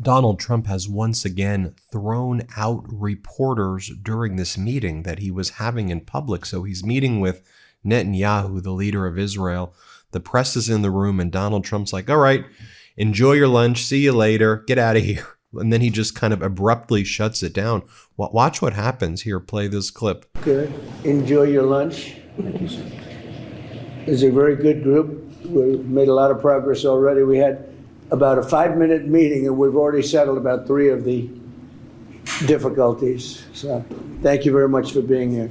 Donald Trump has once again thrown out reporters during this meeting that he was having in public. So he's meeting with Netanyahu, the leader of Israel. The press is in the room and Donald Trump's like, all right, enjoy your lunch. See you later. Get out of here. And then he just kind of abruptly shuts it down. Watch what happens here. Play this clip. Good. Enjoy your lunch. It's a very good group. We've made a lot of progress already. We had about a 5-minute meeting, and we've already settled about 3 of the difficulties. So thank you very much for being here.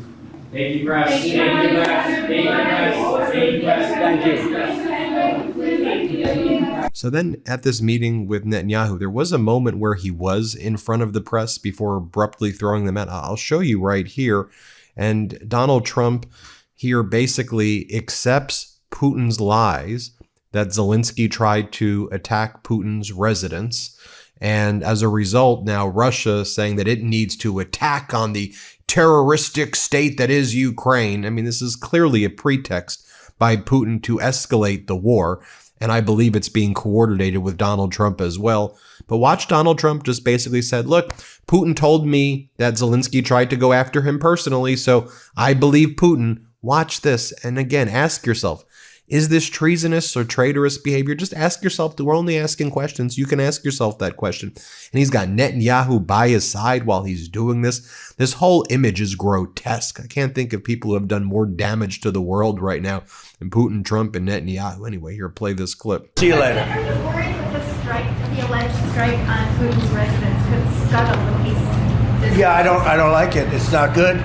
Thank you, press. Thank you, press. Thank you, press. Thank you, press. Thank you. So then at this meeting with Netanyahu, there was a moment where he was in front of the press before abruptly throwing them out. I'll show you right here. And Donald Trump here basically accepts Putin's lies that Zelensky tried to attack Putin's residence. And as a result, now Russia is saying that it needs to attack on the terroristic state that is Ukraine. I mean, this is clearly a pretext by Putin to escalate the war. And I believe it's being coordinated with Donald Trump as well. But watch, Donald Trump just basically said, look, Putin told me that Zelensky tried to go after him personally, so I believe Putin. Watch this. And again, ask yourself, is this treasonous or traitorous behavior? Just ask yourself. We're only asking questions. You can ask yourself that question. And he's got Netanyahu by his side while he's doing this. This whole image is grotesque. I can't think of people who have done more damage to the world right now than Putin, Trump, and Netanyahu. Anyway, here, play this clip. See you later. I was worried that the alleged strike on Putin's residence could scuttle the peace. Yeah, I don't like it. It's not good.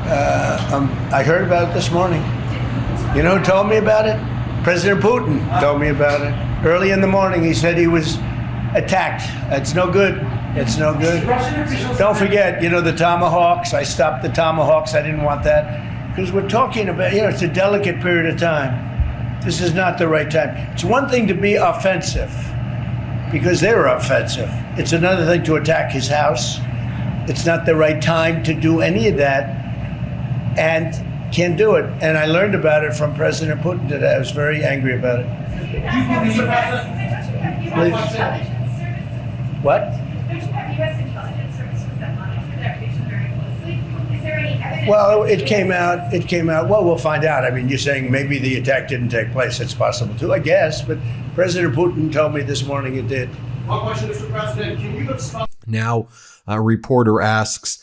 I heard about it this morning. You know who told me about it? President Putin told me about it. Early in the morning, he said he was attacked. It's no good. It's no good. Don't forget, the Tomahawks. I stopped the Tomahawks. I didn't want that. Because we're talking about, it's a delicate period of time. This is not the right time. It's one thing to be offensive, because they were offensive. It's another thing to attack his house. It's not the right time to do any of that. And can't do it. And I learned about it from President Putin today. I was very angry about it. What? Well, it came out. Well, we'll find out. I mean, you're saying maybe the attack didn't take place. It's possible too, I guess. But President Putin told me this morning it did. One question, Mr. President. Can you explain? Now, a reporter asks,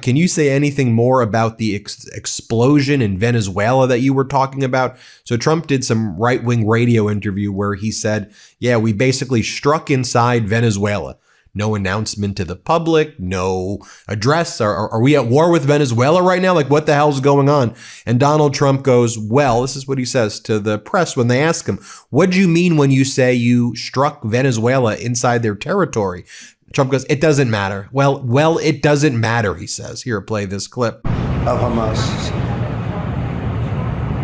can you say anything more about the explosion in Venezuela that you were talking about? So Trump did some right-wing radio interview where he said, yeah, we basically struck inside Venezuela. No announcement to the public, no address. Are we at war with Venezuela right now? Like, what the hell's going on? And Donald Trump goes, well, this is what he says to the press when they ask him, what do you mean when you say you struck Venezuela inside their territory? Trump goes, it doesn't matter. Well, it doesn't matter, he says. Here, play this clip. Of Hamas.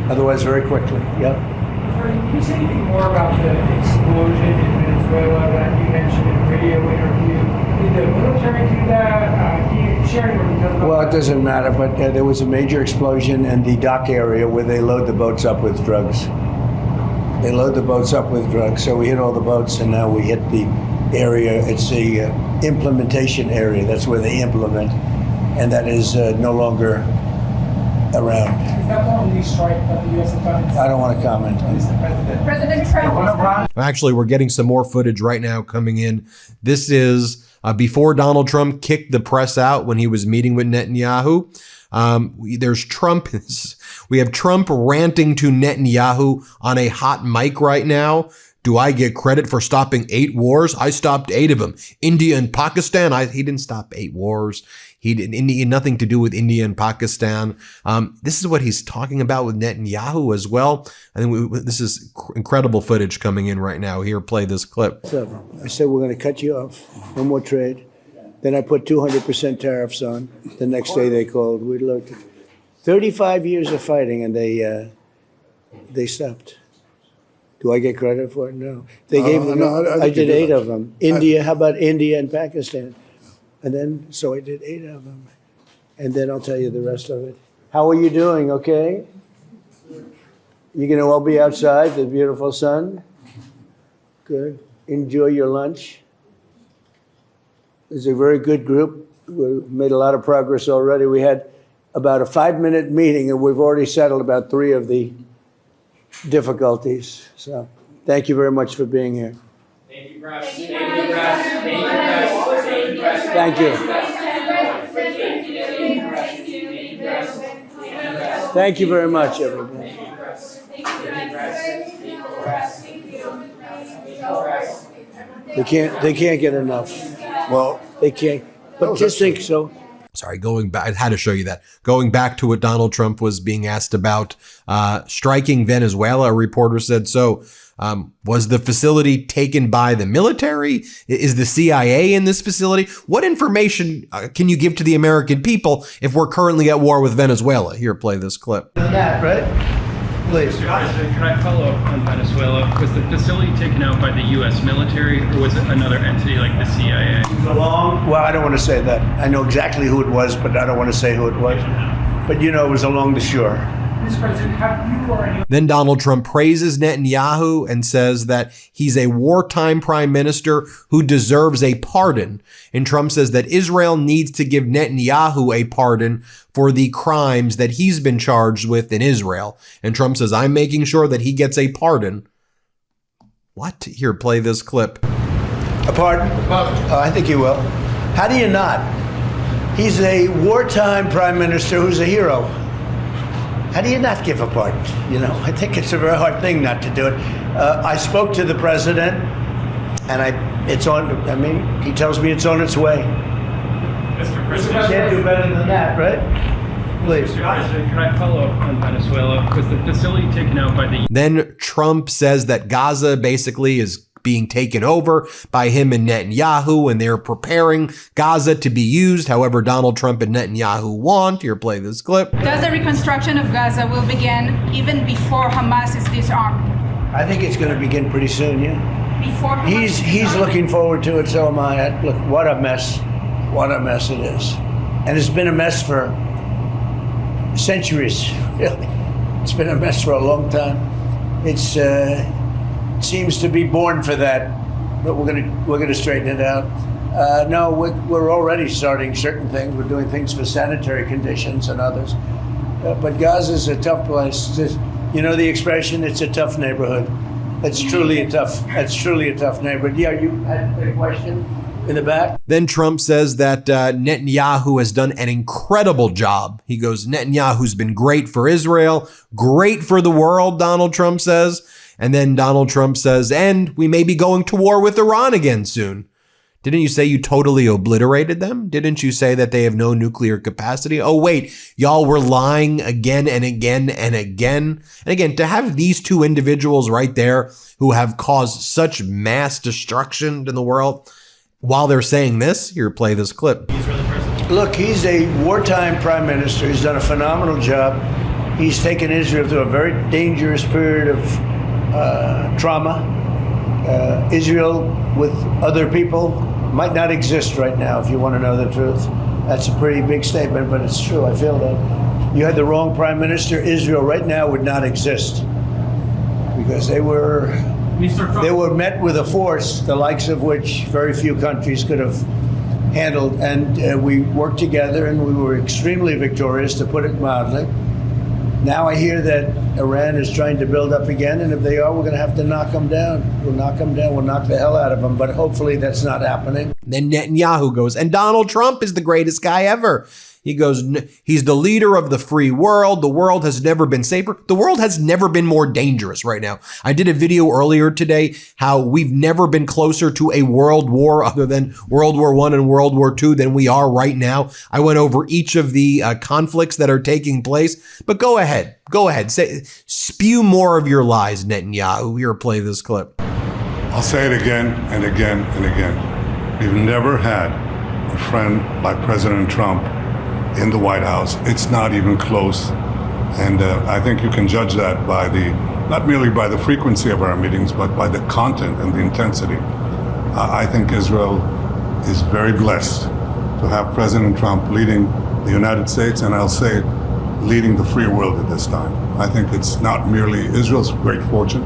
Otherwise, very quickly. Yep. Can you say anything more about the explosion in Venezuela that you mentioned in a radio interview? Did the military do that? Can you share any more details about Well, that? it doesn't matter, but there was a major explosion in the dock area where they load the boats up with drugs. They load the boats up with drugs. So we hit all the boats, and now we hit the area. It's the implementation area. That's where they implement, and that is no longer around. Is that the only strike that the U.S. has done? I don't want to comment on Mr. that. President. President Trump. Actually, we're getting some more footage right now coming in. This is before Donald Trump kicked the press out when he was meeting with Netanyahu. There's Trump. We have Trump ranting to Netanyahu on a hot mic right now. Do I get credit for stopping 8 wars? I stopped 8 of them. India and Pakistan. He didn't stop 8 wars. He had nothing to do with India and Pakistan. This is what he's talking about with Netanyahu as well. I think this is incredible footage coming in right now. Here, play this clip. So I said, we're going to cut you off. No more trade. Then I put 200% tariffs on. The next day they called. We looked at 35 years of fighting, and they stopped. Do I get credit for it? No. They gave them. I did 8 of them. India. How about India and Pakistan? And then, so I did 8 of them. And then I'll tell you the rest of it. How are you doing? Okay. You gonna all be outside, the beautiful sun? Good. Enjoy your lunch. It's a very good group. We've made a lot of progress already. We had about a 5-minute meeting, and we've already settled about 3 of the difficulties. So thank you very much for being here. Thank you, press. Thank you, press. Thank you, press. Thank you, press. Thank you. Thank you very much, everybody. They can't get enough. Well, they can't. But just think so. Sorry, going back, I had to show you that. Going back to what Donald Trump was being asked about striking Venezuela, a reporter said, so was the facility taken by the military? Is the CIA in this facility? What information can you give to the American people if we're currently at war with Venezuela? Here, play this clip. That, right? Please. Mr. President, can I follow up on Venezuela? Was the facility taken out by the U.S. military, or was it another entity like the CIA? Well, I don't want to say that. I know exactly who it was, but I don't want to say who it was. But you know, it was along the shore. Mr. President, have you or anyone... Then Donald Trump praises Netanyahu and says that he's a wartime prime minister who deserves a pardon. And Trump says that Israel needs to give Netanyahu a pardon for the crimes that he's been charged with in Israel. And Trump says, I'm making sure that he gets a pardon. What? Here, play this clip. A pardon? I think he will. How do you not? He's a wartime prime minister who's a hero. How do you not give a pardon? You know, I think it's a very hard thing not to do it. I spoke to the president, and it's on. I mean, he tells me it's on its way. Mr. You President, can't do better than that, right? Please. Mr. President, can I follow up on Venezuela? Was the facility taken out by the... Then Trump says that Gaza basically is being taken over by him and Netanyahu, and they're preparing Gaza to be used however Donald Trump and Netanyahu want. Here, play this clip. Does the reconstruction of Gaza will begin even before Hamas is disarmed? I think it's going to begin pretty soon, yeah. Before Hamas is He's disarmed? looking forward to it, so am I. Look, what a mess. What a mess it is. And it's been a mess for centuries, really. It's been a mess for a long time. It's seems to be born for that, but we're gonna straighten it out. No, we're already starting certain things. We're doing things for sanitary conditions and others. But Gaza's a tough place. You know the expression, it's a tough neighborhood. That's truly a tough neighborhood. Yeah, you had a question in the back? Then Trump says that Netanyahu has done an incredible job. He goes, Netanyahu's been great for Israel, great for the world, Donald Trump says. And then Donald Trump says, and we may be going to war with Iran again soon. Didn't you say you totally obliterated them? Didn't you say that they have no nuclear capacity? Oh, wait, y'all were lying again and again and again. And again, to have these two individuals right there who have caused such mass destruction in the world while they're saying this, here, play this clip. Look, he's a wartime prime minister. He's done a phenomenal job. He's taken Israel through a very dangerous period of trauma. Israel with other people might not exist right now, if you want to know the truth. That's a pretty big statement, but it's true. I feel that. You had the wrong prime minister. Israel right now would not exist because they were met with a force the likes of which very few countries could have handled. And we worked together, and we were extremely victorious, to put it mildly. Now I hear that Iran is trying to build up again, and if they are, we're going to have to knock them down. We'll knock them down. We'll knock the hell out of them, but hopefully that's not happening. Then Netanyahu goes, and Donald Trump is the greatest guy ever. He goes, he's the leader of the free world. The world has never been safer. The world has never been more dangerous right now. I did a video earlier today how we've never been closer to a world war other than World War I and World War II than we are right now. I went over each of the conflicts that are taking place. But go ahead. Spew more of your lies, Netanyahu. Here, play this clip. I'll say it again and again and again. We've never had a friend like President Trump in the White House. It's not even close. And I think you can judge that by not merely by the frequency of our meetings, but by the content and the intensity. I think Israel is very blessed to have President Trump leading the United States, and I'll say leading the free world at this time. I think it's not merely Israel's great fortune,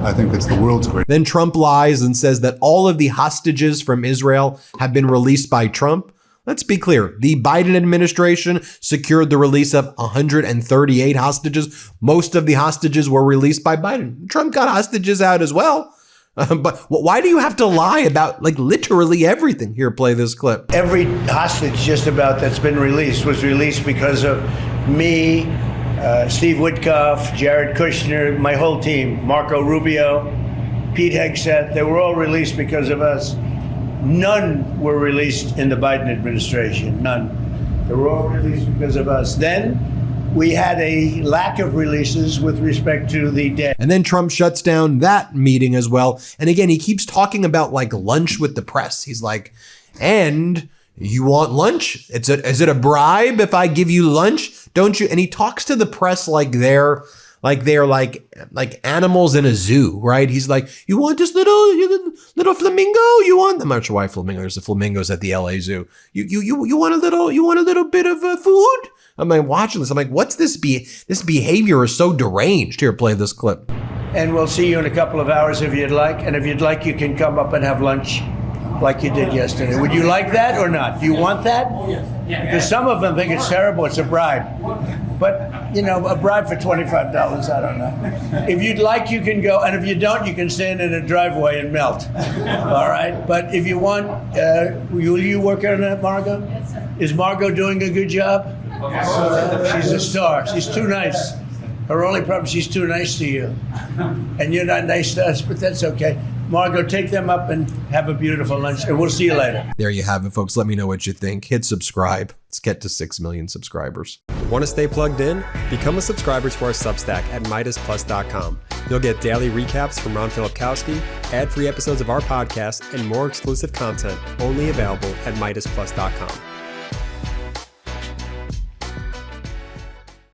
I think it's the world's greatest. Then Trump lies and says that all of the hostages from Israel have been released by Trump. Let's be clear. The Biden administration secured the release of 138 hostages. Most of the hostages were released by Biden. Trump got hostages out as well. But why do you have to lie about like literally everything? Here, play this clip. Every hostage just about that's been released was released because of me, Steve Witkoff, Jared Kushner, my whole team, Marco Rubio, Pete Hegseth. They were all released because of us. None were released in the Biden administration. None. They were all released because of us. Then we had a lack of releases with respect to the dead. And then Trump shuts down that meeting as well. And again, he keeps talking about like lunch with the press. He's like, and you want lunch? Is it a bribe if I give you lunch? Don't you? And he talks to the press like they're animals in a zoo, right? He's like, you want this little flamingo? You want? I'm not sure why flamingo. There's the flamingos at the LA Zoo. You want a little bit of food? I'm like watching this. I'm like, what's this? This behavior is so deranged. Here, play this clip. And we'll see you in a couple of hours if you'd like. And if you'd like, you can come up and have lunch like you did yesterday. Would you like that or not? Do you want that? Because some of them think it's terrible. It's a bribe. But, you know, a bribe for $25, I don't know. If you'd like, you can go. And if you don't, you can stand in a driveway and melt. All right? But if you want, will you work on that, Margot? Yes, sir. Is Margot doing a good job? She's a star. She's too nice. Her only problem, she's too nice to you. And you're not nice to us, but that's okay. Margot, take them up and have a beautiful lunch, and we'll see you later. There you have it, folks. Let me know what you think. Hit subscribe. Let's get to 6 million subscribers. Want to stay plugged in? Become a subscriber to our Substack at MeidasPlus.com. You'll get daily recaps from Ron Filipkowski, ad-free episodes of our podcast, and more exclusive content only available at MeidasPlus.com.